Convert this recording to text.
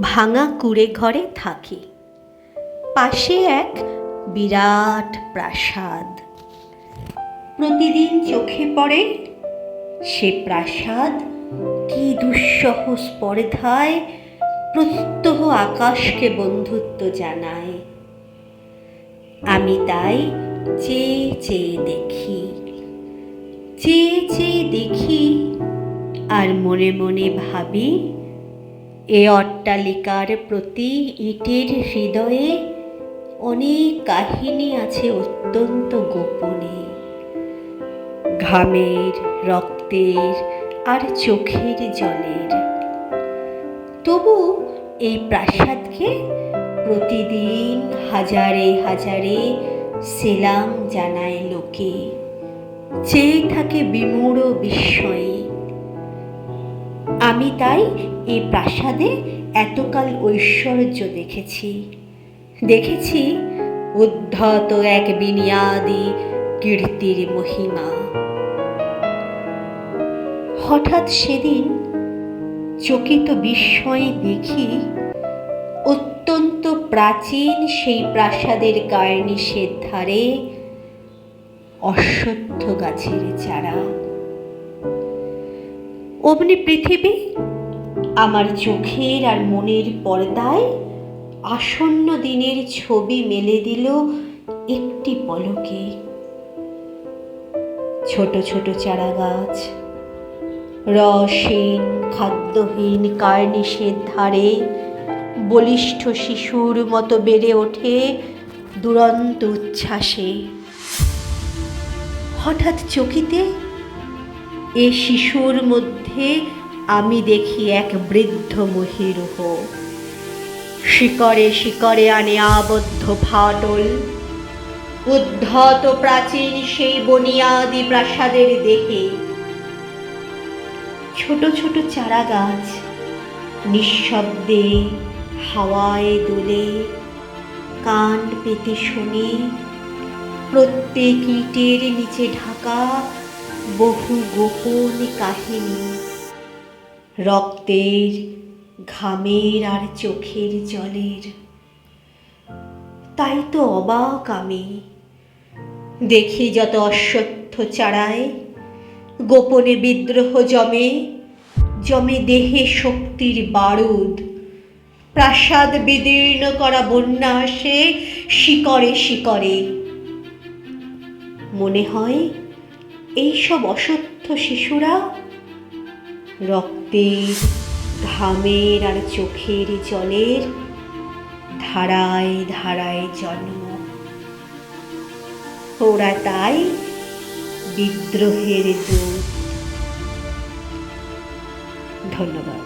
ভাঙা কুঁড়ে ঘরে থাকি, পাশে এক বিরাট প্রাসাদ। প্রতিদিন চোখে পড়ে সে প্রাসাদ কি দুঃসহ স্পর্ধায় প্রত্যহ আকাশকে বন্ধুত্ব জানায়। আমি তাই চেয়ে চেয়ে দেখি আর মনে মনে ভাবি, এ অট্টালিকার প্রতি ইটের হৃদয়ে অনেক কাহিনী আছে অত্যন্ত গোপনে। ঘামের, রক্তের আর চোখের জলের। তবু এই প্রাসাদকে প্রতিদিন হাজারে হাজারে সেলাম জানায় লোকে, চেয়ে থাকে বিমূঢ় বিস্ময়ে। আমি তাই এই প্রাসাদে এতকাল ঐশ্বর্য দেখেছি উদ্ধত এক বিনিয়াদি কীর্তির মহিমা। হঠাৎ সেদিন চকিত বিস্ময়ে দেখি, অত্যন্ত প্রাচীন সেই প্রাসাদের কার্নিশের ধারে অশ্বত্থ গাছের চারা। অমনি পৃথিবী আমার চোখের আর মনের পর্দায় আসন্ন দিনের ছবি মেলে দিল একটি পলকে। ছোট ছোট চারা গাছ রসহীন খাদ্যহীন কার্নিশের ধারে বলিষ্ঠ শিশুর মতো বেড়ে ওঠে দুরন্ত উচ্ছ্বাসে। হঠাৎ চকিতে এ শিশুর মধ্যে আমি দেখি এক বৃদ্ধ মহীরুহ, শিকড়ে শিকড়ে আনে আবদ্ধ ফাটল। উদ্ধত প্রাচীন সেই বনিয়াদি প্রাসাদের দেহে ছোট ছোট চারা গাছ নিঃশব্দে হাওয়ায় দোলে। কান পেতে শুনি প্রত্যেক ইটের নিচে ঢাকা বহু গোপন কাহিনী, রক্তের, ঘামের আর চোখের জলের। তাই তো অবাক আমি, দেখি যত অশ্বত্থ চারায় গোপনে বিদ্রোহ জমে দেহে শক্তির বারুদ। প্রাসাদ বিদীর্ণ করা বন্যা আসে শিকড়ে শিকড়ে। মনে হয় এইসব অশ্বত্থ শিশুরা রক্তের, ঘামের আর চোখের জলের ধারায় ধারায় জন্ম। ওরা তাই বিদ্রোহের দূত। ধন্যবাদ।